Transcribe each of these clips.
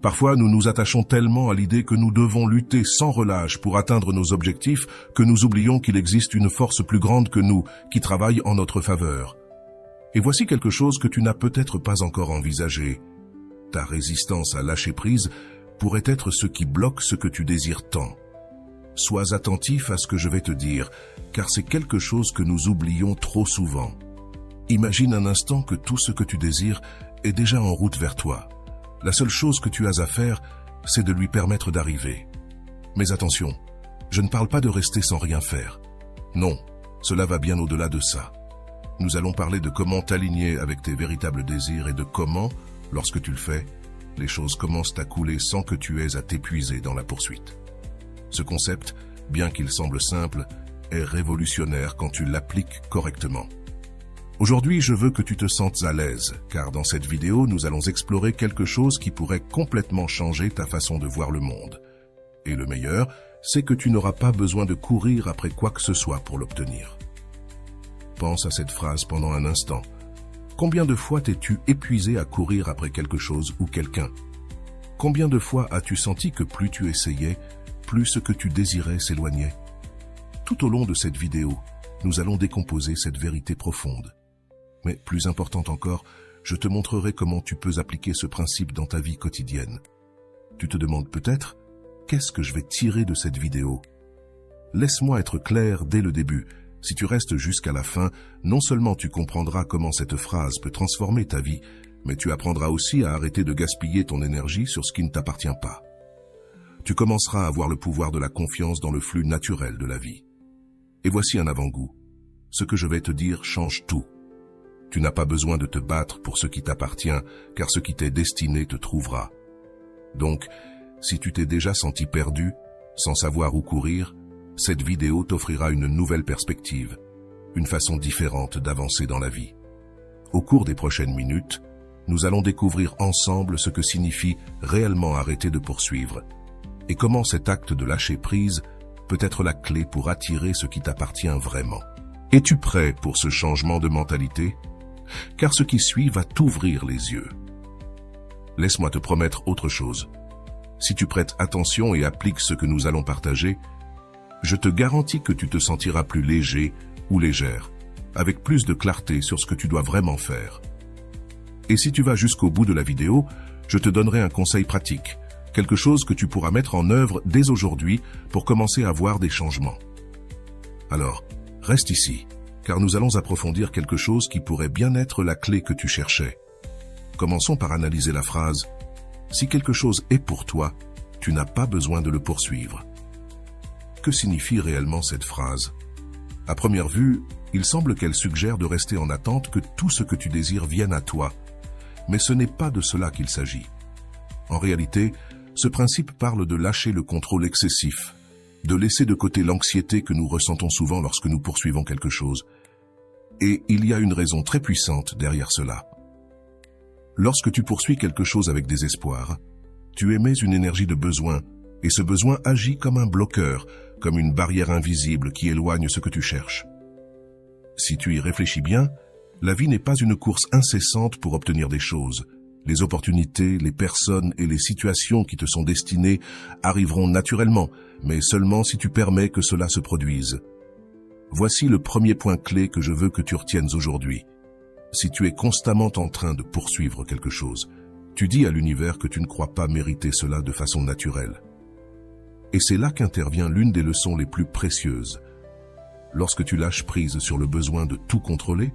Parfois, nous nous attachons tellement à l'idée que nous devons lutter sans relâche pour atteindre nos objectifs que nous oublions qu'il existe une force plus grande que nous qui travaille en notre faveur. Et voici quelque chose que tu n'as peut-être pas encore envisagé. Ta résistance à lâcher prise pourrait être ce qui bloque ce que tu désires tant. Sois attentif à ce que je vais te dire, car c'est quelque chose que nous oublions trop souvent. Imagine un instant que tout ce que tu désires est déjà en route vers toi. La seule chose que tu as à faire, c'est de lui permettre d'arriver. Mais attention, je ne parle pas de rester sans rien faire. Non, cela va bien au-delà de ça. Nous allons parler de comment t'aligner avec tes véritables désirs et de comment, lorsque tu le fais, les choses commencent à couler sans que tu aies à t'épuiser dans la poursuite. Ce concept, bien qu'il semble simple, est révolutionnaire quand tu l'appliques correctement. Aujourd'hui, je veux que tu te sentes à l'aise, car dans cette vidéo, nous allons explorer quelque chose qui pourrait complètement changer ta façon de voir le monde. Et le meilleur, c'est que tu n'auras pas besoin de courir après quoi que ce soit pour l'obtenir. Pense à cette phrase pendant un instant. Combien de fois t'es-tu épuisé à courir après quelque chose ou quelqu'un? Combien de fois as-tu senti que plus tu essayais, plus ce que tu désirais s'éloignait? Tout au long de cette vidéo, nous allons décomposer cette vérité profonde. Mais plus important encore, je te montrerai comment tu peux appliquer ce principe dans ta vie quotidienne. Tu te demandes peut-être, qu'est-ce que je vais tirer de cette vidéo? Laisse-moi être clair dès le début. Si tu restes jusqu'à la fin, non seulement tu comprendras comment cette phrase peut transformer ta vie, mais tu apprendras aussi à arrêter de gaspiller ton énergie sur ce qui ne t'appartient pas. Tu commenceras à avoir le pouvoir de la confiance dans le flux naturel de la vie. Et voici un avant-goût. Ce que je vais te dire change tout. Tu n'as pas besoin de te battre pour ce qui t'appartient, car ce qui t'est destiné te trouvera. Donc, si tu t'es déjà senti perdu, sans savoir où courir, cette vidéo t'offrira une nouvelle perspective, une façon différente d'avancer dans la vie. Au cours des prochaines minutes, nous allons découvrir ensemble ce que signifie réellement arrêter de poursuivre, et comment cet acte de lâcher prise peut être la clé pour attirer ce qui t'appartient vraiment. Es-tu prêt pour ce changement de mentalité? Car ce qui suit va t'ouvrir les yeux. Laisse-moi te promettre autre chose. Si tu prêtes attention et appliques ce que nous allons partager, je te garantis que tu te sentiras plus léger ou légère, avec plus de clarté sur ce que tu dois vraiment faire. Et si tu vas jusqu'au bout de la vidéo, je te donnerai un conseil pratique, quelque chose que tu pourras mettre en œuvre dès aujourd'hui pour commencer à voir des changements. Alors, reste ici, car nous allons approfondir quelque chose qui pourrait bien être la clé que tu cherchais. Commençons par analyser la phrase « Si quelque chose est pour toi, tu n'as pas besoin de le poursuivre ». Que signifie réellement cette phrase? À première vue, il semble qu'elle suggère de rester en attente que tout ce que tu désires vienne à toi. Mais ce n'est pas de cela qu'il s'agit. En réalité, ce principe parle de lâcher le contrôle excessif, de laisser de côté l'anxiété que nous ressentons souvent lorsque nous poursuivons quelque chose. Et il y a une raison très puissante derrière cela. Lorsque tu poursuis quelque chose avec désespoir, tu émets une énergie de besoin, et ce besoin agit comme un bloqueur, comme une barrière invisible qui éloigne ce que tu cherches. Si tu y réfléchis bien, la vie n'est pas une course incessante pour obtenir des choses. Les opportunités, les personnes et les situations qui te sont destinées arriveront naturellement, mais seulement si tu permets que cela se produise. Voici le premier point clé que je veux que tu retiennes aujourd'hui. Si tu es constamment en train de poursuivre quelque chose, tu dis à l'univers que tu ne crois pas mériter cela de façon naturelle. Et c'est là qu'intervient l'une des leçons les plus précieuses. Lorsque tu lâches prise sur le besoin de tout contrôler,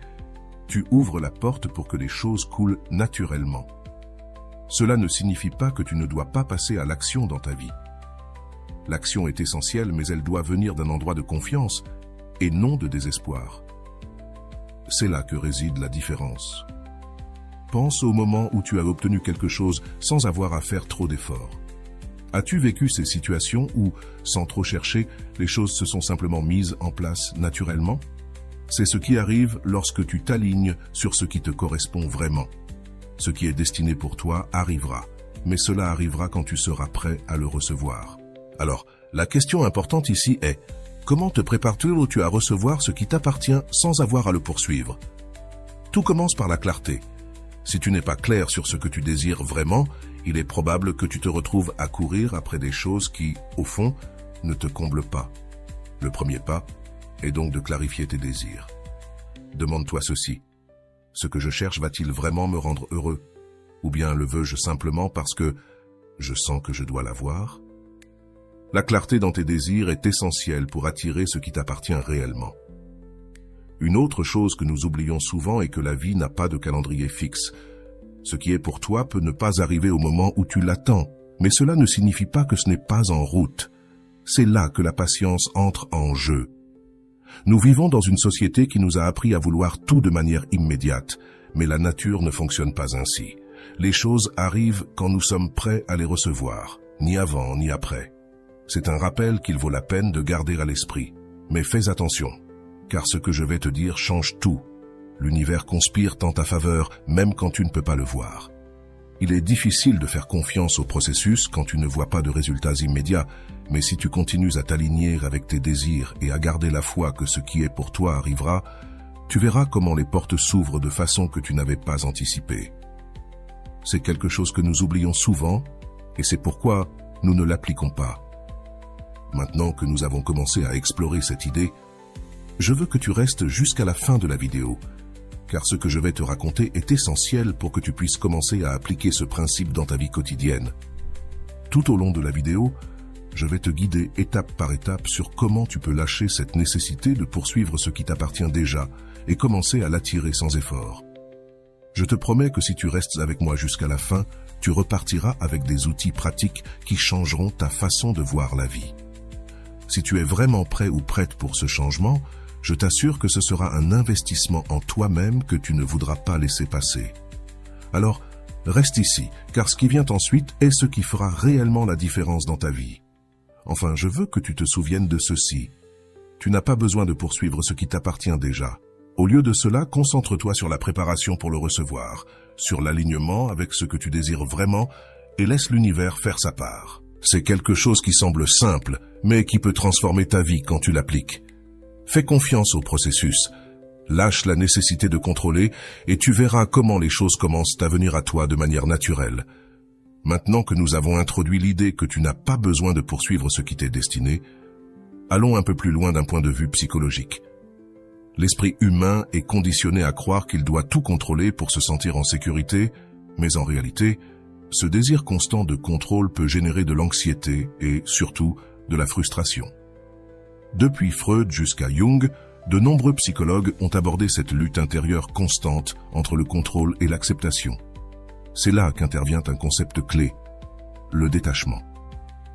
tu ouvres la porte pour que les choses coulent naturellement. Cela ne signifie pas que tu ne dois pas passer à l'action dans ta vie. L'action est essentielle, mais elle doit venir d'un endroit de confiance et non de désespoir. C'est là que réside la différence. Pense au moment où tu as obtenu quelque chose sans avoir à faire trop d'efforts. As-tu vécu ces situations où, sans trop chercher, les choses se sont simplement mises en place naturellement? C'est ce qui arrive lorsque tu t'alignes sur ce qui te correspond vraiment. Ce qui est destiné pour toi arrivera, mais cela arrivera quand tu seras prêt à le recevoir. Alors, la question importante ici est, comment te prépares-tu à recevoir ce qui t'appartient sans avoir à le poursuivre? Tout commence par la clarté. Si tu n'es pas clair sur ce que tu désires vraiment, il est probable que tu te retrouves à courir après des choses qui, au fond, ne te comblent pas. Le premier pas est donc de clarifier tes désirs. Demande-toi ceci. Ce que je cherche va-t-il vraiment me rendre heureux? Ou bien le veux-je simplement parce que je sens que je dois l'avoir? La clarté dans tes désirs est essentielle pour attirer ce qui t'appartient réellement. Une autre chose que nous oublions souvent est que la vie n'a pas de calendrier fixe. Ce qui est pour toi peut ne pas arriver au moment où tu l'attends, mais cela ne signifie pas que ce n'est pas en route. C'est là que la patience entre en jeu. Nous vivons dans une société qui nous a appris à vouloir tout de manière immédiate, mais la nature ne fonctionne pas ainsi. Les choses arrivent quand nous sommes prêts à les recevoir, ni avant ni après. C'est un rappel qu'il vaut la peine de garder à l'esprit. Mais fais attention, car ce que je vais te dire change tout. L'univers conspire en ta faveur, même quand tu ne peux pas le voir. Il est difficile de faire confiance au processus quand tu ne vois pas de résultats immédiats, mais si tu continues à t'aligner avec tes désirs et à garder la foi que ce qui est pour toi arrivera, tu verras comment les portes s'ouvrent de façon que tu n'avais pas anticipée. C'est quelque chose que nous oublions souvent, et c'est pourquoi nous ne l'appliquons pas. Maintenant que nous avons commencé à explorer cette idée, je veux que tu restes jusqu'à la fin de la vidéo, car ce que je vais te raconter est essentiel pour que tu puisses commencer à appliquer ce principe dans ta vie quotidienne. Tout au long de la vidéo, je vais te guider étape par étape sur comment tu peux lâcher cette nécessité de poursuivre ce qui t'appartient déjà et commencer à l'attirer sans effort. Je te promets que si tu restes avec moi jusqu'à la fin, tu repartiras avec des outils pratiques qui changeront ta façon de voir la vie. Si tu es vraiment prêt ou prête pour ce changement, je t'assure que ce sera un investissement en toi-même que tu ne voudras pas laisser passer. Alors, reste ici, car ce qui vient ensuite est ce qui fera réellement la différence dans ta vie. Enfin, je veux que tu te souviennes de ceci. Tu n'as pas besoin de poursuivre ce qui t'appartient déjà. Au lieu de cela, concentre-toi sur la préparation pour le recevoir, sur l'alignement avec ce que tu désires vraiment, et laisse l'univers faire sa part. C'est quelque chose qui semble simple, mais qui peut transformer ta vie quand tu l'appliques. Fais confiance au processus, lâche la nécessité de contrôler et tu verras comment les choses commencent à venir à toi de manière naturelle. Maintenant que nous avons introduit l'idée que tu n'as pas besoin de poursuivre ce qui t'est destiné, allons un peu plus loin d'un point de vue psychologique. L'esprit humain est conditionné à croire qu'il doit tout contrôler pour se sentir en sécurité, mais en réalité, ce désir constant de contrôle peut générer de l'anxiété et, surtout, de la frustration. Depuis Freud jusqu'à Jung, de nombreux psychologues ont abordé cette lutte intérieure constante entre le contrôle et l'acceptation. C'est là qu'intervient un concept clé, le détachement.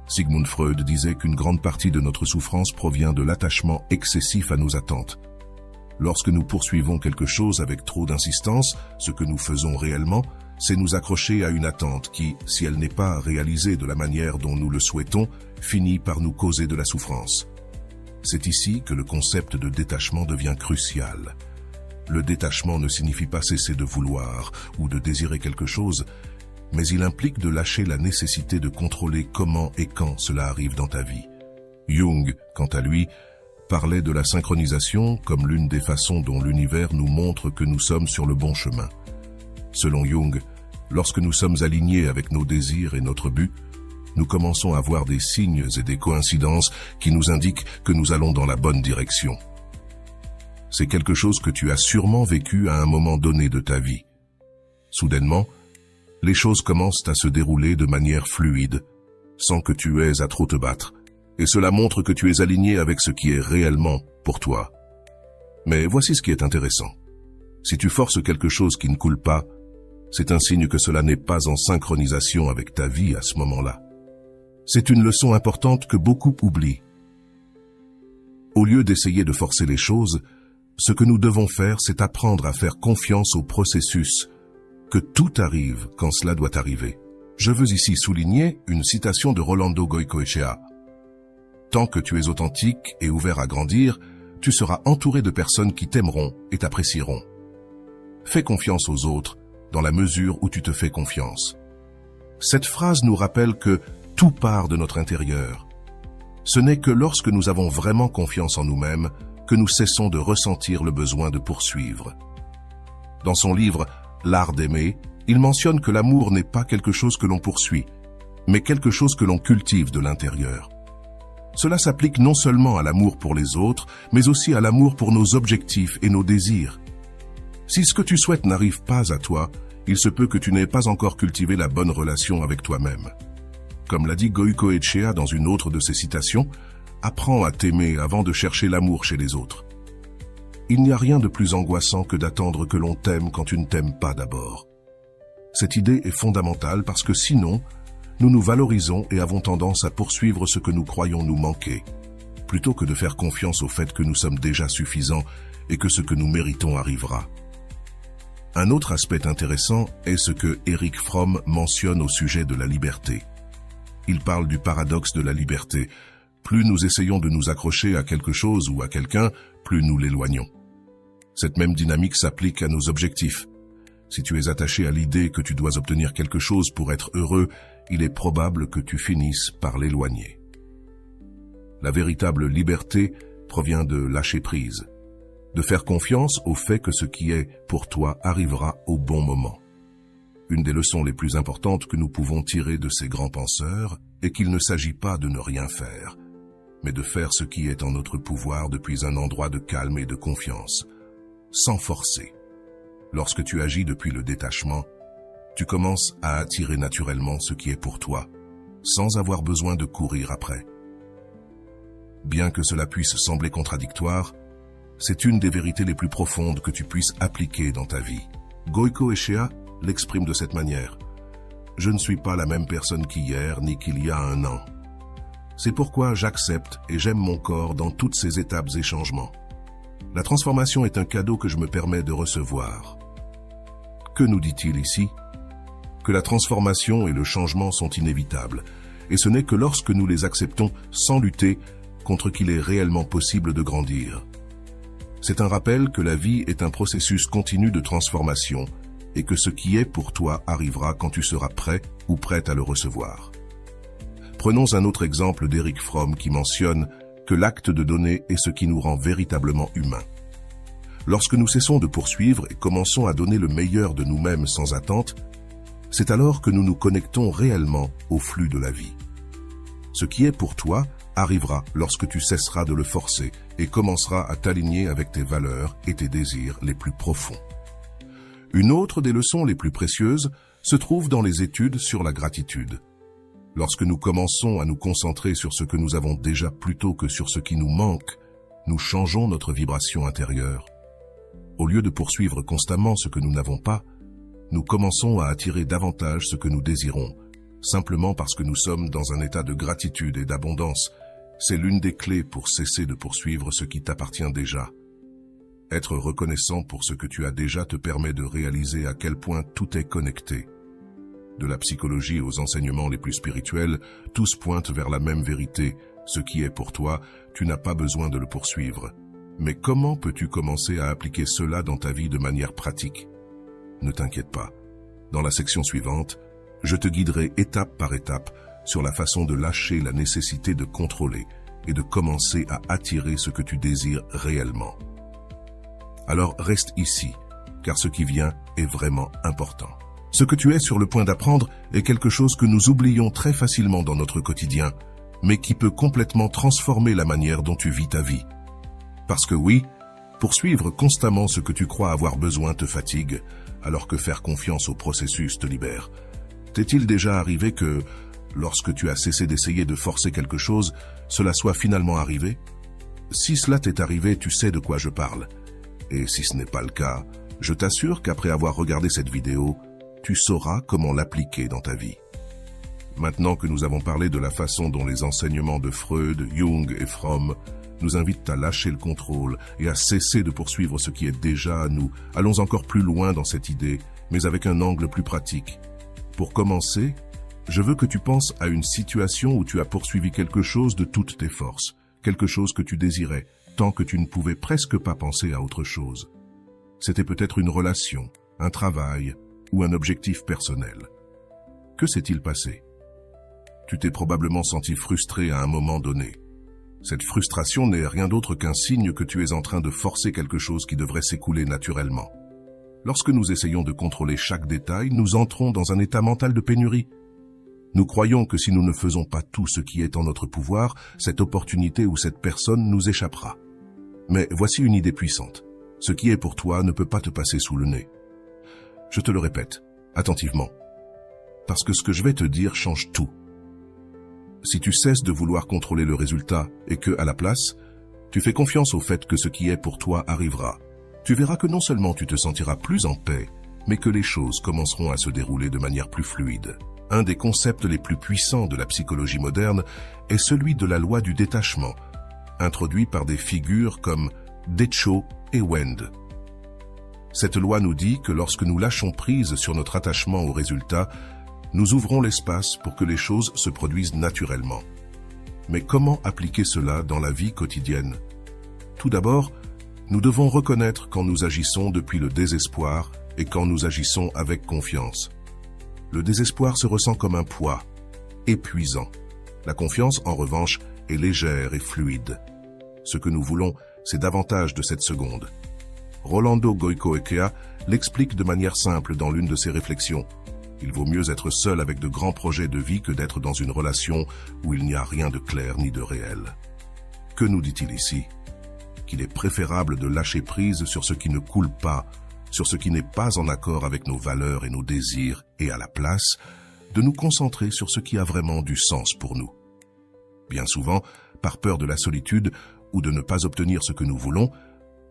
Sigmund Freud disait qu'une grande partie de notre souffrance provient de l'attachement excessif à nos attentes. Lorsque nous poursuivons quelque chose avec trop d'insistance, ce que nous faisons réellement, c'est nous accrocher à une attente qui, si elle n'est pas réalisée de la manière dont nous le souhaitons, finit par nous causer de la souffrance. C'est ici que le concept de détachement devient crucial. Le détachement ne signifie pas cesser de vouloir ou de désirer quelque chose, mais il implique de lâcher la nécessité de contrôler comment et quand cela arrive dans ta vie. Jung, quant à lui, parlait de la synchronisation comme l'une des façons dont l'univers nous montre que nous sommes sur le bon chemin. Selon Jung, lorsque nous sommes alignés avec nos désirs et notre but, nous commençons à voir des signes et des coïncidences qui nous indiquent que nous allons dans la bonne direction. C'est quelque chose que tu as sûrement vécu à un moment donné de ta vie. Soudainement, les choses commencent à se dérouler de manière fluide, sans que tu aies à trop te battre, et cela montre que tu es aligné avec ce qui est réellement pour toi. Mais voici ce qui est intéressant. Si tu forces quelque chose qui ne coule pas, c'est un signe que cela n'est pas en synchronisation avec ta vie à ce moment-là. C'est une leçon importante que beaucoup oublient. Au lieu d'essayer de forcer les choses, ce que nous devons faire, c'est apprendre à faire confiance au processus, que tout arrive quand cela doit arriver. Je veux ici souligner une citation de Rolando Goicoechea. Tant que tu es authentique et ouvert à grandir, tu seras entouré de personnes qui t'aimeront et t'apprécieront. Fais confiance aux autres dans la mesure où tu te fais confiance. Cette phrase nous rappelle que tout part de notre intérieur. Ce n'est que lorsque nous avons vraiment confiance en nous-mêmes que nous cessons de ressentir le besoin de poursuivre. Dans son livre L'art d'aimer, il mentionne que l'amour n'est pas quelque chose que l'on poursuit, mais quelque chose que l'on cultive de l'intérieur. Cela s'applique non seulement à l'amour pour les autres, mais aussi à l'amour pour nos objectifs et nos désirs. Si ce que tu souhaites n'arrive pas à toi, il se peut que tu n'aies pas encore cultivé la bonne relation avec toi-même. Comme l'a dit Goiko Echea dans une autre de ses citations, « Apprends à t'aimer avant de chercher l'amour chez les autres. » Il n'y a rien de plus angoissant que d'attendre que l'on t'aime quand tu ne t'aimes pas d'abord. Cette idée est fondamentale parce que sinon, nous nous valorisons et avons tendance à poursuivre ce que nous croyons nous manquer, plutôt que de faire confiance au fait que nous sommes déjà suffisants et que ce que nous méritons arrivera. Un autre aspect intéressant est ce que Erich Fromm mentionne au sujet de la liberté. Il parle du paradoxe de la liberté. Plus nous essayons de nous accrocher à quelque chose ou à quelqu'un, plus nous l'éloignons. Cette même dynamique s'applique à nos objectifs. Si tu es attaché à l'idée que tu dois obtenir quelque chose pour être heureux, il est probable que tu finisses par l'éloigner. La véritable liberté provient de lâcher prise, de faire confiance au fait que ce qui est pour toi arrivera au bon moment. Une des leçons les plus importantes que nous pouvons tirer de ces grands penseurs est qu'il ne s'agit pas de ne rien faire, mais de faire ce qui est en notre pouvoir depuis un endroit de calme et de confiance, sans forcer. Lorsque tu agis depuis le détachement, tu commences à attirer naturellement ce qui est pour toi, sans avoir besoin de courir après. Bien que cela puisse sembler contradictoire, c'est une des vérités les plus profondes que tu puisses appliquer dans ta vie. Goiko Echea l'exprime de cette manière. « Je ne suis pas la même personne qu'hier ni qu'il y a un an. C'est pourquoi j'accepte et j'aime mon corps dans toutes ses étapes et changements. La transformation est un cadeau que je me permets de recevoir. » Que nous dit-il ici? Que la transformation et le changement sont inévitables, et ce n'est que lorsque nous les acceptons sans lutter contre qu'il est réellement possible de grandir. C'est un rappel que la vie est un processus continu de transformation et que ce qui est pour toi arrivera quand tu seras prêt ou prête à le recevoir. Prenons un autre exemple d'Erich Fromm qui mentionne que l'acte de donner est ce qui nous rend véritablement humains. Lorsque nous cessons de poursuivre et commençons à donner le meilleur de nous-mêmes sans attente, c'est alors que nous nous connectons réellement au flux de la vie. Ce qui est pour toi arrivera lorsque tu cesseras de le forcer et commenceras à t'aligner avec tes valeurs et tes désirs les plus profonds. Une autre des leçons les plus précieuses se trouve dans les études sur la gratitude. Lorsque nous commençons à nous concentrer sur ce que nous avons déjà plutôt que sur ce qui nous manque, nous changeons notre vibration intérieure. Au lieu de poursuivre constamment ce que nous n'avons pas, nous commençons à attirer davantage ce que nous désirons, simplement parce que nous sommes dans un état de gratitude et d'abondance. C'est l'une des clés pour cesser de poursuivre ce qui t'appartient déjà. Être reconnaissant pour ce que tu as déjà te permet de réaliser à quel point tout est connecté. De la psychologie aux enseignements les plus spirituels, tous pointent vers la même vérité. Ce qui est pour toi, tu n'as pas besoin de le poursuivre. Mais comment peux-tu commencer à appliquer cela dans ta vie de manière pratique? Ne t'inquiète pas. Dans la section suivante, je te guiderai étape par étape sur la façon de lâcher la nécessité de contrôler et de commencer à attirer ce que tu désires réellement. Alors reste ici, car ce qui vient est vraiment important. Ce que tu es sur le point d'apprendre est quelque chose que nous oublions très facilement dans notre quotidien, mais qui peut complètement transformer la manière dont tu vis ta vie. Parce que oui, poursuivre constamment ce que tu crois avoir besoin te fatigue, alors que faire confiance au processus te libère. T'est-il déjà arrivé que, lorsque tu as cessé d'essayer de forcer quelque chose, cela soit finalement arrivé? Si cela t'est arrivé, tu sais de quoi je parle. Et si ce n'est pas le cas, je t'assure qu'après avoir regardé cette vidéo, tu sauras comment l'appliquer dans ta vie. Maintenant que nous avons parlé de la façon dont les enseignements de Freud, Jung et Fromm nous invitent à lâcher le contrôle et à cesser de poursuivre ce qui est déjà à nous, allons encore plus loin dans cette idée, mais avec un angle plus pratique. Pour commencer, je veux que tu penses à une situation où tu as poursuivi quelque chose de toutes tes forces, quelque chose que tu désirais, tant que tu ne pouvais presque pas penser à autre chose. C'était peut-être une relation, un travail ou un objectif personnel. Que s'est-il passé? Tu t'es probablement senti frustré à un moment donné. Cette frustration n'est rien d'autre qu'un signe que tu es en train de forcer quelque chose qui devrait s'écouler naturellement. Lorsque nous essayons de contrôler chaque détail, nous entrons dans un état mental de pénurie. Nous croyons que si nous ne faisons pas tout ce qui est en notre pouvoir, cette opportunité ou cette personne nous échappera. Mais voici une idée puissante. Ce qui est pour toi ne peut pas te passer sous le nez. Je te le répète, attentivement. Parce que ce que je vais te dire change tout. Si tu cesses de vouloir contrôler le résultat et que, à la place, tu fais confiance au fait que ce qui est pour toi arrivera, tu verras que non seulement tu te sentiras plus en paix, mais que les choses commenceront à se dérouler de manière plus fluide. Un des concepts les plus puissants de la psychologie moderne est celui de la loi du détachement, introduit par des figures comme Decho et Wend. Cette loi nous dit que lorsque nous lâchons prise sur notre attachement au résultat, nous ouvrons l'espace pour que les choses se produisent naturellement. Mais comment appliquer cela dans la vie quotidienne? Tout d'abord, nous devons reconnaître quand nous agissons depuis le désespoir et quand nous agissons avec confiance. Le désespoir se ressent comme un poids, épuisant. La confiance, en revanche, est légère et fluide. Ce que nous voulons, c'est davantage de cette seconde. Rolando Goicoechea l'explique de manière simple dans l'une de ses réflexions. Il vaut mieux être seul avec de grands projets de vie que d'être dans une relation où il n'y a rien de clair ni de réel. Que nous dit-il ici? Qu'il est préférable de lâcher prise sur ce qui ne coule pas, sur ce qui n'est pas en accord avec nos valeurs et nos désirs, et à la place, de nous concentrer sur ce qui a vraiment du sens pour nous. Bien souvent, par peur de la solitude ou de ne pas obtenir ce que nous voulons,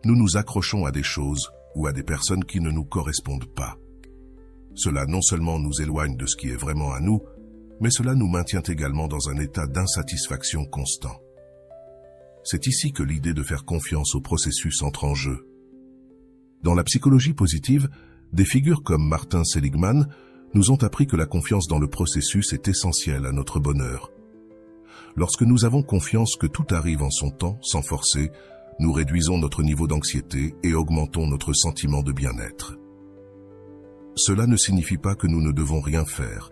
nous nous accrochons à des choses ou à des personnes qui ne nous correspondent pas. Cela non seulement nous éloigne de ce qui est vraiment à nous, mais cela nous maintient également dans un état d'insatisfaction constant. C'est ici que l'idée de faire confiance au processus entre en jeu. Dans la psychologie positive, des figures comme Martin Seligman nous ont appris que la confiance dans le processus est essentielle à notre bonheur. Lorsque nous avons confiance que tout arrive en son temps, sans forcer, nous réduisons notre niveau d'anxiété et augmentons notre sentiment de bien-être. Cela ne signifie pas que nous ne devons rien faire,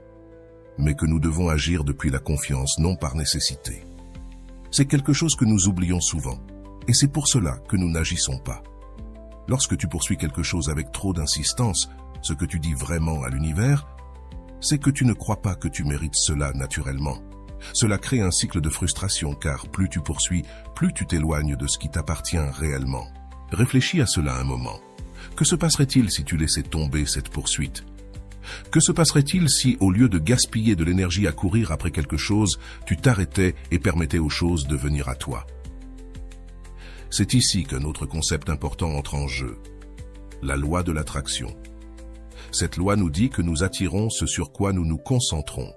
mais que nous devons agir depuis la confiance, non par nécessité. C'est quelque chose que nous oublions souvent, et c'est pour cela que nous n'agissons pas. Lorsque tu poursuis quelque chose avec trop d'insistance, ce que tu dis vraiment à l'univers, c'est que tu ne crois pas que tu mérites cela naturellement. Cela crée un cycle de frustration car plus tu poursuis, plus tu t'éloignes de ce qui t'appartient réellement. Réfléchis à cela un moment. Que se passerait-il si tu laissais tomber cette poursuite? Que se passerait-il si, au lieu de gaspiller de l'énergie à courir après quelque chose, tu t'arrêtais et permettais aux choses de venir à toi? C'est ici qu'un autre concept important entre en jeu, la loi de l'attraction. Cette loi nous dit que nous attirons ce sur quoi nous nous concentrons.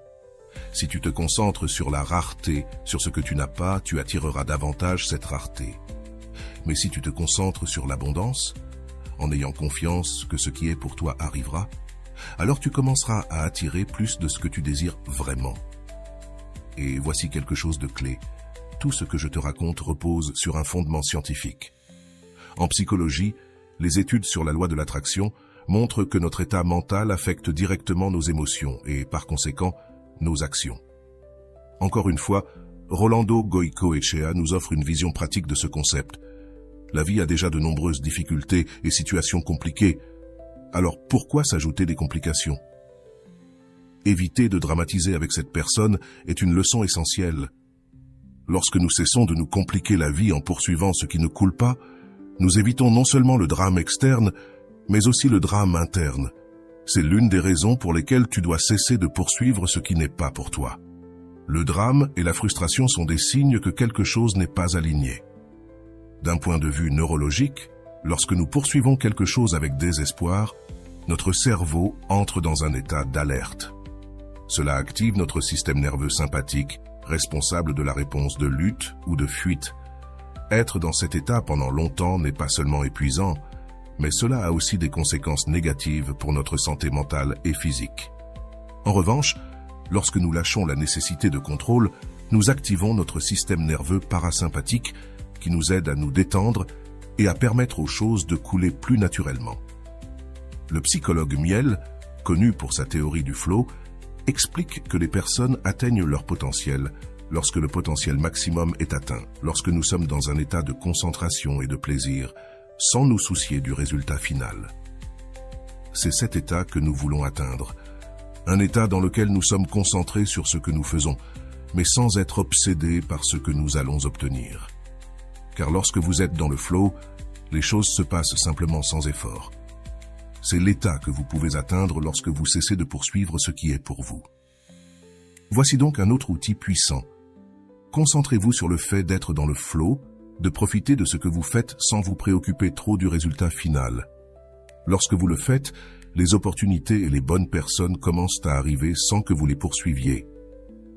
Si tu te concentres sur la rareté, sur ce que tu n'as pas, tu attireras davantage cette rareté. Mais si tu te concentres sur l'abondance, en ayant confiance que ce qui est pour toi arrivera, alors tu commenceras à attirer plus de ce que tu désires vraiment. Et voici quelque chose de clé. Tout ce que je te raconte repose sur un fondement scientifique. En psychologie, les études sur la loi de l'attraction montrent que notre état mental affecte directement nos émotions et, par conséquent, nos actions. Encore une fois, Rolando Goicoechea nous offre une vision pratique de ce concept. La vie a déjà de nombreuses difficultés et situations compliquées. Alors pourquoi s'ajouter des complications? Éviter de dramatiser avec cette personne est une leçon essentielle. Lorsque nous cessons de nous compliquer la vie en poursuivant ce qui ne coule pas, nous évitons non seulement le drame externe, mais aussi le drame interne. C'est l'une des raisons pour lesquelles tu dois cesser de poursuivre ce qui n'est pas pour toi. Le drame et la frustration sont des signes que quelque chose n'est pas aligné. D'un point de vue neurologique, lorsque nous poursuivons quelque chose avec désespoir, notre cerveau entre dans un état d'alerte. Cela active notre système nerveux sympathique, responsable de la réponse de lutte ou de fuite. Être dans cet état pendant longtemps n'est pas seulement épuisant, mais cela a aussi des conséquences négatives pour notre santé mentale et physique. En revanche, lorsque nous lâchons la nécessité de contrôle, nous activons notre système nerveux parasympathique qui nous aide à nous détendre et à permettre aux choses de couler plus naturellement. Le psychologue Miel, connu pour sa théorie du flow, explique que les personnes atteignent leur potentiel lorsque le potentiel maximum est atteint, lorsque nous sommes dans un état de concentration et de plaisir, sans nous soucier du résultat final. c'est cet état que nous voulons atteindre. Un état dans lequel nous sommes concentrés sur ce que nous faisons, mais sans être obsédés par ce que nous allons obtenir. Car lorsque vous êtes dans le flow, les choses se passent simplement sans effort. C'est l'état que vous pouvez atteindre lorsque vous cessez de poursuivre ce qui est pour vous. Voici donc un autre outil puissant. Concentrez-vous sur le fait d'être dans le flow, de profiter de ce que vous faites sans vous préoccuper trop du résultat final. Lorsque vous le faites, les opportunités et les bonnes personnes commencent à arriver sans que vous les poursuiviez.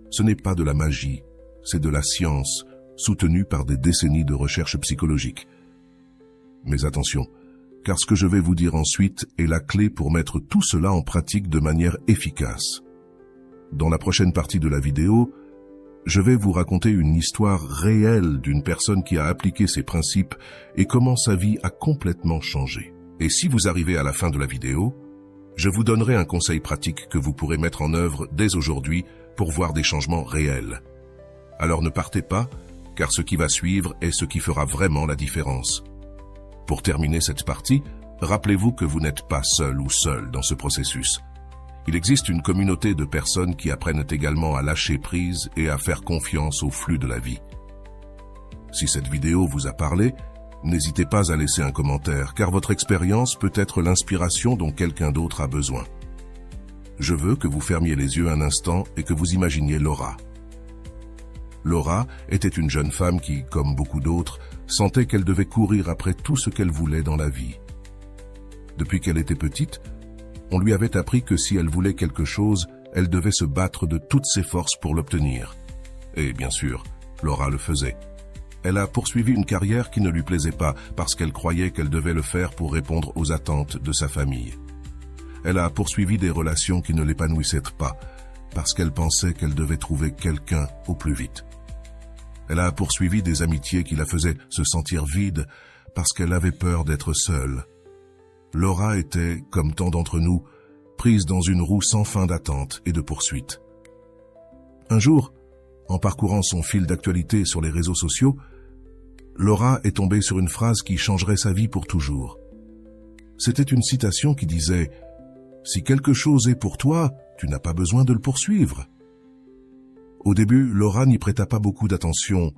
Ce n'est pas de la magie, c'est de la science, soutenue par des décennies de recherche psychologique. Mais attention, car ce que je vais vous dire ensuite est la clé pour mettre tout cela en pratique de manière efficace. Dans la prochaine partie de la vidéo, je vais vous raconter une histoire réelle d'une personne qui a appliqué ces principes et comment sa vie a complètement changé. Et si vous arrivez à la fin de la vidéo, je vous donnerai un conseil pratique que vous pourrez mettre en œuvre dès aujourd'hui pour voir des changements réels. Alors ne partez pas, car ce qui va suivre est ce qui fera vraiment la différence. Pour terminer cette partie, rappelez-vous que vous n'êtes pas seul ou seule dans ce processus. Il existe une communauté de personnes qui apprennent également à lâcher prise et à faire confiance au flux de la vie. Si cette vidéo vous a parlé, n'hésitez pas à laisser un commentaire, car votre expérience peut être l'inspiration dont quelqu'un d'autre a besoin. Je veux que vous fermiez les yeux un instant et que vous imaginiez Laura. Laura était une jeune femme qui, comme beaucoup d'autres, sentait qu'elle devait courir après tout ce qu'elle voulait dans la vie. Depuis qu'elle était petite, on lui avait appris que si elle voulait quelque chose, elle devait se battre de toutes ses forces pour l'obtenir. Et bien sûr, Laura le faisait. Elle a poursuivi une carrière qui ne lui plaisait pas parce qu'elle croyait qu'elle devait le faire pour répondre aux attentes de sa famille. Elle a poursuivi des relations qui ne l'épanouissaient pas parce qu'elle pensait qu'elle devait trouver quelqu'un au plus vite. Elle a poursuivi des amitiés qui la faisaient se sentir vide parce qu'elle avait peur d'être seule. Laura était, comme tant d'entre nous, prise dans une roue sans fin d'attente et de poursuite. Un jour, en parcourant son fil d'actualité sur les réseaux sociaux, Laura est tombée sur une phrase qui changerait sa vie pour toujours. C'était une citation qui disait « Si quelque chose est pour toi, tu n'as pas besoin de le poursuivre ». Au début, Laura n'y prêta pas beaucoup d'attention.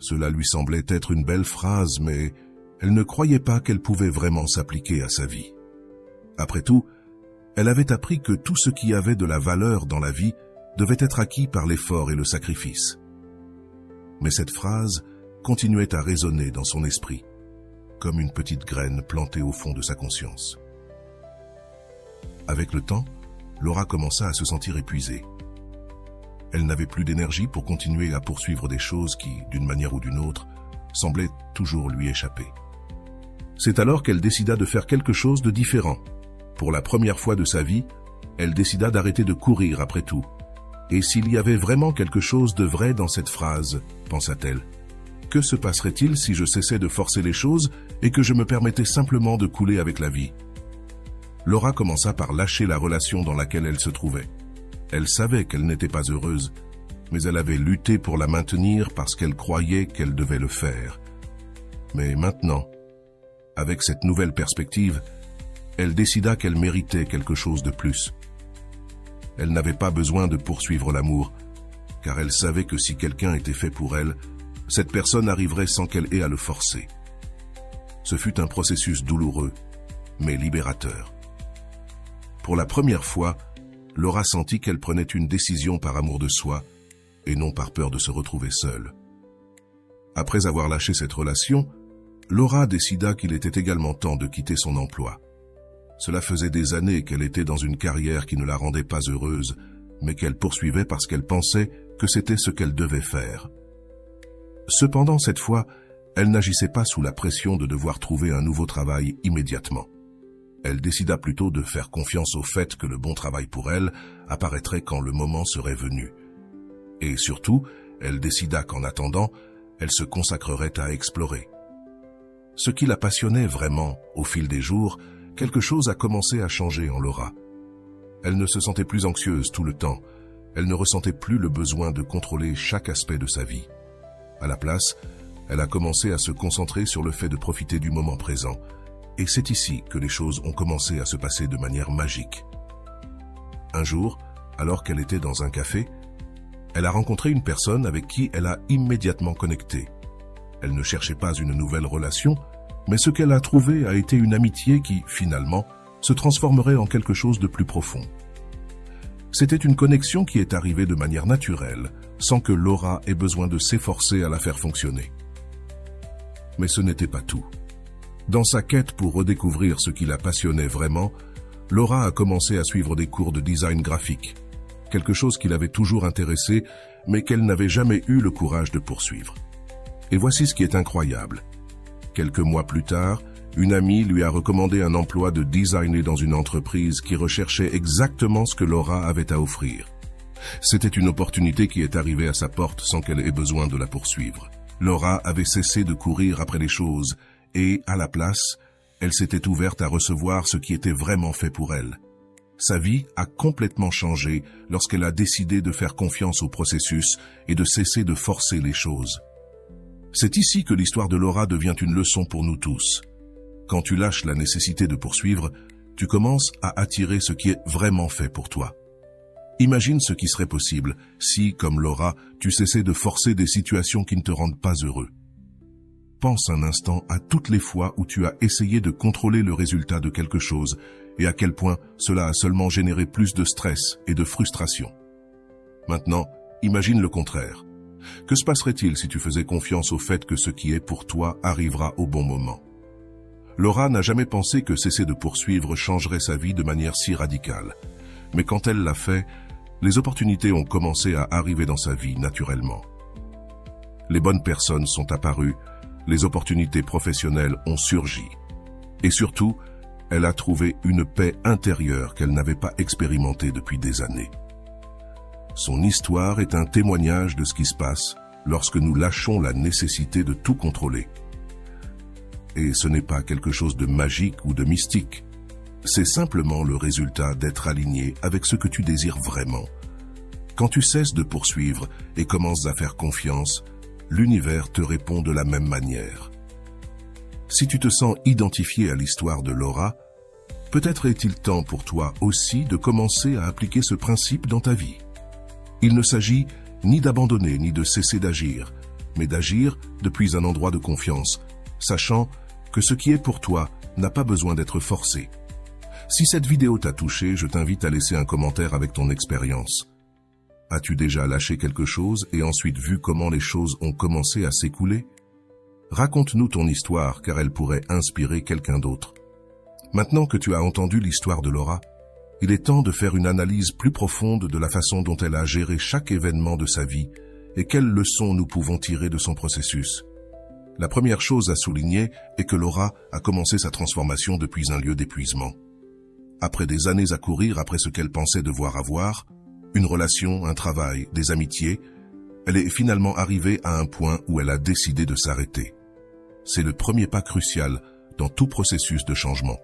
Cela lui semblait être une belle phrase, mais elle ne croyait pas qu'elle pouvait vraiment s'appliquer à sa vie. Après tout, elle avait appris que tout ce qui avait de la valeur dans la vie devait être acquis par l'effort et le sacrifice. Mais cette phrase continuait à résonner dans son esprit, comme une petite graine plantée au fond de sa conscience. Avec le temps, Laura commença à se sentir épuisée. Elle n'avait plus d'énergie pour continuer à poursuivre des choses qui, d'une manière ou d'une autre, semblaient toujours lui échapper. C'est alors qu'elle décida de faire quelque chose de différent. Pour la première fois de sa vie, elle décida d'arrêter de courir après tout. Et s'il y avait vraiment quelque chose de vrai dans cette phrase, pensa-t-elle, que se passerait-il si je cessais de forcer les choses et que je me permettais simplement de couler avec la vie? Laura commença par lâcher la relation dans laquelle elle se trouvait. Elle savait qu'elle n'était pas heureuse, mais elle avait lutté pour la maintenir parce qu'elle croyait qu'elle devait le faire. Mais maintenant, avec cette nouvelle perspective, elle décida qu'elle méritait quelque chose de plus. Elle n'avait pas besoin de poursuivre l'amour, car elle savait que si quelqu'un était fait pour elle, cette personne arriverait sans qu'elle ait à le forcer. Ce fut un processus douloureux, mais libérateur. Pour la première fois, Laura sentit qu'elle prenait une décision par amour de soi et non par peur de se retrouver seule. Après avoir lâché cette relation, Laura décida qu'il était également temps de quitter son emploi. Cela faisait des années qu'elle était dans une carrière qui ne la rendait pas heureuse, mais qu'elle poursuivait parce qu'elle pensait que c'était ce qu'elle devait faire. Cependant, cette fois, elle n'agissait pas sous la pression de devoir trouver un nouveau travail immédiatement. Elle décida plutôt de faire confiance au fait que le bon travail pour elle apparaîtrait quand le moment serait venu. Et surtout, elle décida qu'en attendant, elle se consacrerait à explorer. Ce qui la passionnait vraiment, au fil des jours, quelque chose a commencé à changer en Laura. Elle ne se sentait plus anxieuse tout le temps. Elle ne ressentait plus le besoin de contrôler chaque aspect de sa vie. À la place, elle a commencé à se concentrer sur le fait de profiter du moment présent Et c'est ici que les choses ont commencé à se passer de manière magique. Un jour, alors qu'elle était dans un café, elle a rencontré une personne avec qui elle a immédiatement connecté. Elle ne cherchait pas une nouvelle relation, mais ce qu'elle a trouvé a été une amitié qui, finalement, se transformerait en quelque chose de plus profond. C'était une connexion qui est arrivée de manière naturelle, sans que Laura ait besoin de s'efforcer à la faire fonctionner. Mais ce n'était pas tout. Dans sa quête pour redécouvrir ce qui la passionnait vraiment, Laura a commencé à suivre des cours de design graphique, quelque chose qui l'avait toujours intéressée, mais qu'elle n'avait jamais eu le courage de poursuivre. Et voici ce qui est incroyable. Quelques mois plus tard, une amie lui a recommandé un emploi de designer dans une entreprise qui recherchait exactement ce que Laura avait à offrir. C'était une opportunité qui est arrivée à sa porte sans qu'elle ait besoin de la poursuivre. Laura avait cessé de courir après les choses et, à la place, elle s'était ouverte à recevoir ce qui était vraiment fait pour elle. Sa vie a complètement changé lorsqu'elle a décidé de faire confiance au processus et de cesser de forcer les choses. C'est ici que l'histoire de Laura devient une leçon pour nous tous. Quand tu lâches la nécessité de poursuivre, tu commences à attirer ce qui est vraiment fait pour toi. Imagine ce qui serait possible si, comme Laura, tu cessais de forcer des situations qui ne te rendent pas heureux. Pense un instant à toutes les fois où tu as essayé de contrôler le résultat de quelque chose et à quel point cela a seulement généré plus de stress et de frustration. Maintenant, imagine le contraire. Que se passerait-il si tu faisais confiance au fait que ce qui est pour toi arrivera au bon moment? Laura n'a jamais pensé que cesser de poursuivre changerait sa vie de manière si radicale. Mais quand elle l'a fait, les opportunités ont commencé à arriver dans sa vie naturellement. Les bonnes personnes sont apparues, les opportunités professionnelles ont surgi. Et surtout, elle a trouvé une paix intérieure qu'elle n'avait pas expérimentée depuis des années. Son histoire est un témoignage de ce qui se passe lorsque nous lâchons la nécessité de tout contrôler. Et ce n'est pas quelque chose de magique ou de mystique. C'est simplement le résultat d'être aligné avec ce que tu désires vraiment. Quand tu cesses de poursuivre et commences à faire confiance, l'univers te répond de la même manière. Si tu te sens identifié à l'histoire de Laura, peut-être est-il temps pour toi aussi de commencer à appliquer ce principe dans ta vie. Il ne s'agit ni d'abandonner ni de cesser d'agir, mais d'agir depuis un endroit de confiance, sachant que ce qui est pour toi n'a pas besoin d'être forcé. Si cette vidéo t'a touché, je t'invite à laisser un commentaire avec ton expérience. As-tu déjà lâché quelque chose et ensuite vu comment les choses ont commencé à s'écouler? Raconte-nous ton histoire car elle pourrait inspirer quelqu'un d'autre. Maintenant que tu as entendu l'histoire de Laura, il est temps de faire une analyse plus profonde de la façon dont elle a géré chaque événement de sa vie et quelles leçons nous pouvons tirer de son processus. La première chose à souligner est que Laura a commencé sa transformation depuis un lieu d'épuisement. Après des années à courir après ce qu'elle pensait devoir avoir, une relation, un travail, des amitiés, elle est finalement arrivée à un point où elle a décidé de s'arrêter. C'est le premier pas crucial dans tout processus de changement.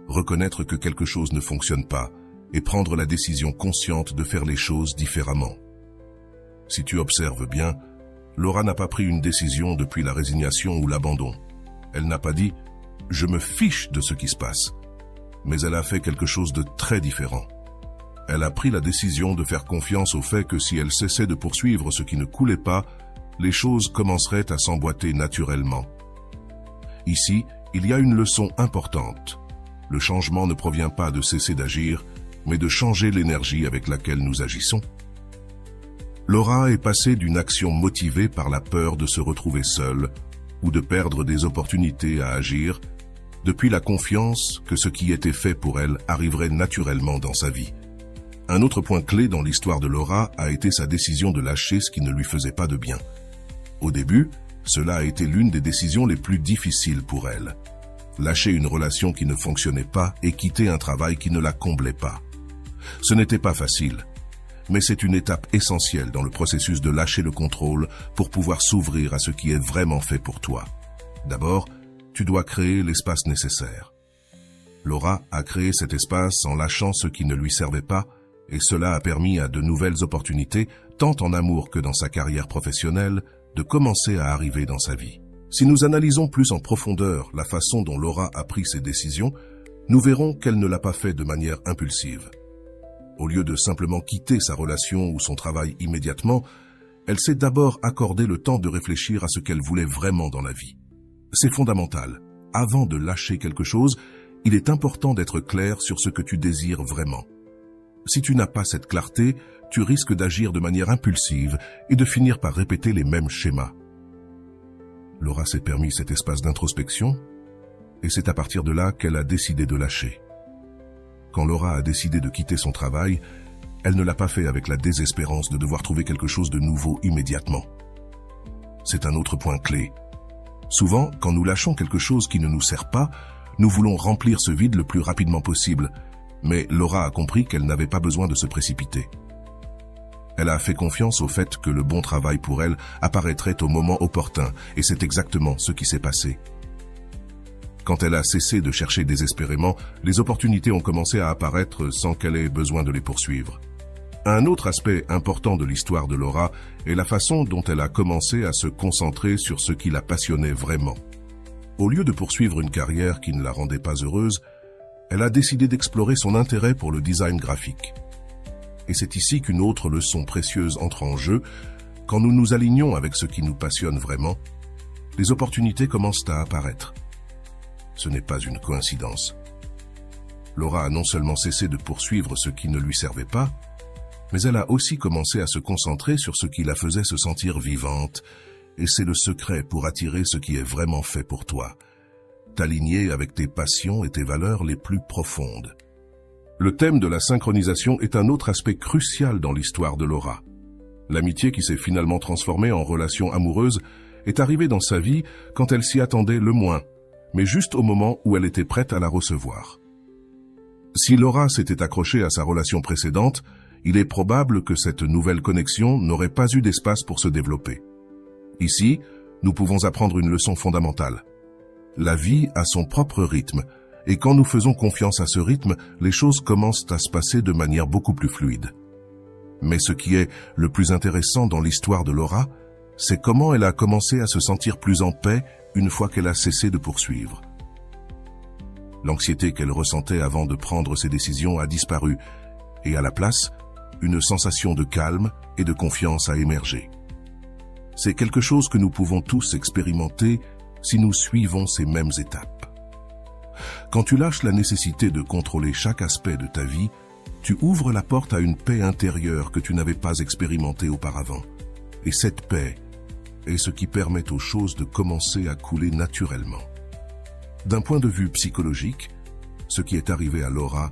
Reconnaître que quelque chose ne fonctionne pas et prendre la décision consciente de faire les choses différemment. Si tu observes bien, Laura n'a pas pris une décision depuis la résignation ou l'abandon. Elle n'a pas dit « je me fiche de ce qui se passe », mais elle a fait quelque chose de très différent. Elle a pris la décision de faire confiance au fait que si elle cessait de poursuivre ce qui ne coulait pas, les choses commenceraient à s'emboîter naturellement. Ici, il y a une leçon importante. Le changement ne provient pas de cesser d'agir, mais de changer l'énergie avec laquelle nous agissons. Laura est passée d'une action motivée par la peur de se retrouver seule ou de perdre des opportunités à agir, depuis la confiance que ce qui était fait pour elle arriverait naturellement dans sa vie. Un autre point clé dans l'histoire de Laura a été sa décision de lâcher ce qui ne lui faisait pas de bien. Au début, cela a été l'une des décisions les plus difficiles pour elle. Lâcher une relation qui ne fonctionnait pas et quitter un travail qui ne la comblait pas. Ce n'était pas facile, mais c'est une étape essentielle dans le processus de lâcher le contrôle pour pouvoir s'ouvrir à ce qui est vraiment fait pour toi. D'abord, tu dois créer l'espace nécessaire. Laura a créé cet espace en lâchant ce qui ne lui servait pas, et cela a permis à de nouvelles opportunités, tant en amour que dans sa carrière professionnelle, de commencer à arriver dans sa vie. Si nous analysons plus en profondeur la façon dont Laura a pris ses décisions, nous verrons qu'elle ne l'a pas fait de manière impulsive. Au lieu de simplement quitter sa relation ou son travail immédiatement, elle s'est d'abord accordé le temps de réfléchir à ce qu'elle voulait vraiment dans la vie. C'est fondamental. Avant de lâcher quelque chose, il est important d'être clair sur ce que tu désires vraiment. Si tu n'as pas cette clarté, tu risques d'agir de manière impulsive et de finir par répéter les mêmes schémas. Laura s'est permis cet espace d'introspection et c'est à partir de là qu'elle a décidé de lâcher. Quand Laura a décidé de quitter son travail, elle ne l'a pas fait avec la désespérance de devoir trouver quelque chose de nouveau immédiatement. C'est un autre point clé. Souvent, quand nous lâchons quelque chose qui ne nous sert pas, nous voulons remplir ce vide le plus rapidement possible. Mais Laura a compris qu'elle n'avait pas besoin de se précipiter. Elle a fait confiance au fait que le bon travail pour elle apparaîtrait au moment opportun, et c'est exactement ce qui s'est passé. Quand elle a cessé de chercher désespérément, les opportunités ont commencé à apparaître sans qu'elle ait besoin de les poursuivre. Un autre aspect important de l'histoire de Laura est la façon dont elle a commencé à se concentrer sur ce qui la passionnait vraiment. Au lieu de poursuivre une carrière qui ne la rendait pas heureuse, elle a décidé d'explorer son intérêt pour le design graphique. Et c'est ici qu'une autre leçon précieuse entre en jeu. Quand nous nous alignons avec ce qui nous passionne vraiment, les opportunités commencent à apparaître. Ce n'est pas une coïncidence. Laura a non seulement cessé de poursuivre ce qui ne lui servait pas, mais elle a aussi commencé à se concentrer sur ce qui la faisait se sentir vivante, et c'est le secret pour attirer ce qui est vraiment fait pour toi, t'aligner avec tes passions et tes valeurs les plus profondes. Le thème de la synchronisation est un autre aspect crucial dans l'histoire de Laura. L'amitié qui s'est finalement transformée en relation amoureuse est arrivée dans sa vie quand elle s'y attendait le moins, mais juste au moment où elle était prête à la recevoir. Si Laura s'était accrochée à sa relation précédente, il est probable que cette nouvelle connexion n'aurait pas eu d'espace pour se développer. Ici, nous pouvons apprendre une leçon fondamentale. La vie a son propre rythme, et quand nous faisons confiance à ce rythme, les choses commencent à se passer de manière beaucoup plus fluide. Mais ce qui est le plus intéressant dans l'histoire de Laura, c'est comment elle a commencé à se sentir plus en paix une fois qu'elle a cessé de poursuivre. L'anxiété qu'elle ressentait avant de prendre ses décisions a disparu, et à la place, une sensation de calme et de confiance a émergé. C'est quelque chose que nous pouvons tous expérimenter si nous suivons ces mêmes étapes. Quand tu lâches la nécessité de contrôler chaque aspect de ta vie, tu ouvres la porte à une paix intérieure que tu n'avais pas expérimentée auparavant. Et cette paix est ce qui permet aux choses de commencer à couler naturellement. D'un point de vue psychologique, ce qui est arrivé à Laura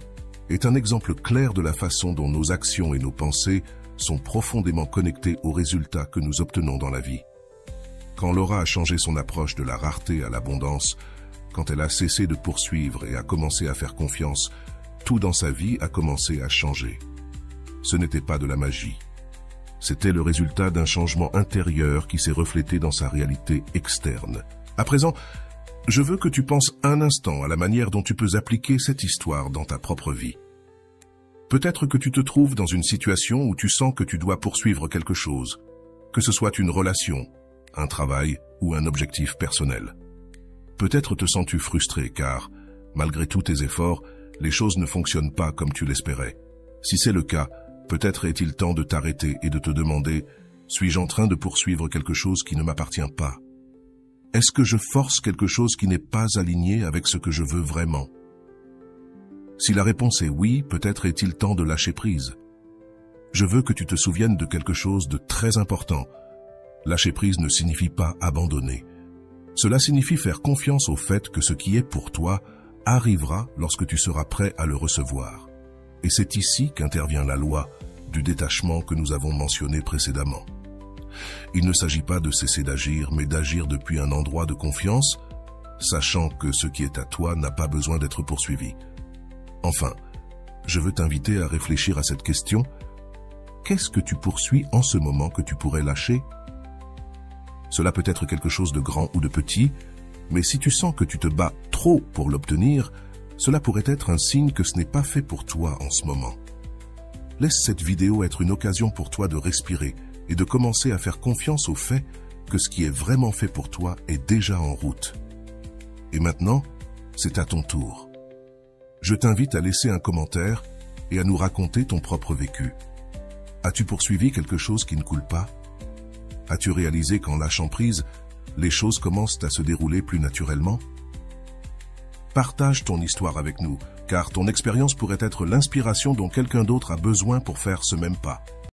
est un exemple clair de la façon dont nos actions et nos pensées sont profondément connectées aux résultats que nous obtenons dans la vie. Quand Laura a changé son approche de la rareté à l'abondance, quand elle a cessé de poursuivre et a commencé à faire confiance, tout dans sa vie a commencé à changer. Ce n'était pas de la magie. C'était le résultat d'un changement intérieur qui s'est reflété dans sa réalité externe. À présent, je veux que tu penses un instant à la manière dont tu peux appliquer cette histoire dans ta propre vie. Peut-être que tu te trouves dans une situation où tu sens que tu dois poursuivre quelque chose, que ce soit une relation, un travail ou un objectif personnel. Peut-être te sens-tu frustré car, malgré tous tes efforts, les choses ne fonctionnent pas comme tu l'espérais. Si c'est le cas, peut-être est-il temps de t'arrêter et de te demander « Suis-je en train de poursuivre quelque chose qui ne m'appartient pas ? Est-ce que je force quelque chose qui n'est pas aligné avec ce que je veux vraiment ?» Si la réponse est oui, peut-être est-il temps de lâcher prise. Je veux que tu te souviennes de quelque chose de très important. Lâcher prise ne signifie pas abandonner. Cela signifie faire confiance au fait que ce qui est pour toi arrivera lorsque tu seras prêt à le recevoir. Et c'est ici qu'intervient la loi du détachement que nous avons mentionné précédemment. Il ne s'agit pas de cesser d'agir, mais d'agir depuis un endroit de confiance, sachant que ce qui est à toi n'a pas besoin d'être poursuivi. Enfin, je veux t'inviter à réfléchir à cette question. Qu'est-ce que tu poursuis en ce moment que tu pourrais lâcher ? Cela peut être quelque chose de grand ou de petit, mais si tu sens que tu te bats trop pour l'obtenir, cela pourrait être un signe que ce n'est pas fait pour toi en ce moment. Laisse cette vidéo être une occasion pour toi de respirer et de commencer à faire confiance au fait que ce qui est vraiment fait pour toi est déjà en route. Et maintenant, c'est à ton tour. Je t'invite à laisser un commentaire et à nous raconter ton propre vécu. As-tu poursuivi quelque chose qui ne coule pas? As-tu réalisé qu'en lâchant prise, les choses commencent à se dérouler plus naturellement? Partage ton histoire avec nous, car ton expérience pourrait être l'inspiration dont quelqu'un d'autre a besoin pour faire ce même pas.